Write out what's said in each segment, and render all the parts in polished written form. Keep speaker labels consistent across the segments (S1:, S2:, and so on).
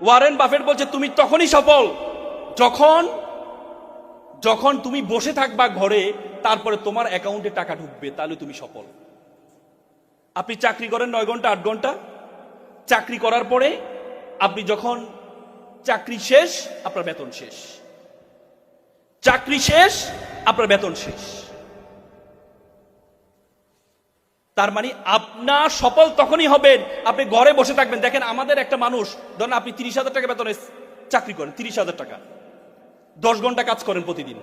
S1: Warren Buffett বলছে তুমি তখনই সফল যখন যখন তুমি বসে থাকবা ঘরে, তারপরে তোমার অ্যাকাউন্টে টাকা ঢুকবে, তাহলে তুমি সফল। আপনি চাকরি করেন 9 ঘন্টা 8 ঘন্টা, চাকরি করার পরে আপনি যখন চাকরি শেষ, আপনার বেতন শেষ, চাকরি শেষ, আপনার বেতন শেষ। তার মানে আপনার সফল তখনই হবেন আপনি ঘরে বসে থাকবেন। দেখেন আমাদের একটা মানুষ, ধরেন আপনি 30,000 টাকা বেতনে চাকরি করেন, 30,000 টাকা, 10 ঘন্টা কাজ করেন প্রতিদিন।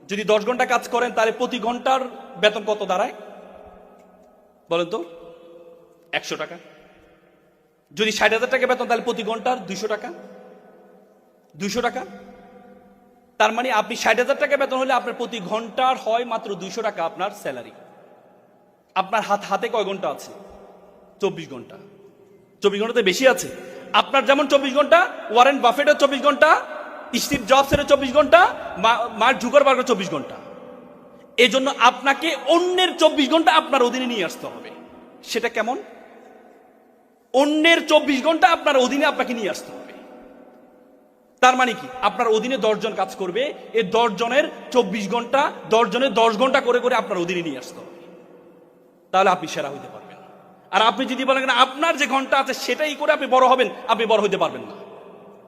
S1: যদি 10 ঘন্টা কাজ করেন তাহলে প্রতি ঘন্টার বেতন কত দাঁড়ায় বলেন তো? 100 টাকা। যদি 60,000 টাকা বেতন তাহলে প্রতি ঘন্টার 200 টাকা, 200 টাকা। তার মানে আপনি 60,000 টাকা বেতন হলে আপনার প্রতি ঘন্টার হয় মাত্র 200 টাকা আপনার স্যালারি। আপনার হাতে কয় ঘন্টা আছে? 24 ঘন্টা। 24 ঘন্টাতে বেশি আছে। আপনার যেমন 24 ঘন্টা, ওয়ারেন বাফেটের 24 ঘন্টা, স্টিভ জবসের 24 ঘন্টা, মার্ক জুকারবার্গের 24 ঘন্টা। এই জন্য আপনাকে অন্যের 24 ঘন্টা আপনার অধীনে নিয়ে আসতে হবে। সেটা কেমন? অন্যের 24 ঘন্টা আপনার অধীনে আপনাকে নিয়ে আসতে হবে। তার মানে কি? আপনার অধীনে 10 জন কাজ করবে, এই 10 জনের 24 ঘন্টা, 10 জনের 10 ঘন্টা করে করে আপনার অধীনে নিয়ে আসতে হবে, তাহলে আপনি সেরা হইতে পারবেন। আর আপনি যদি বলেন আপনার যে ঘন্টা আছে সেটাই করে আপনি বড় হবেন, আপনি বড় হইতে পারবেন না।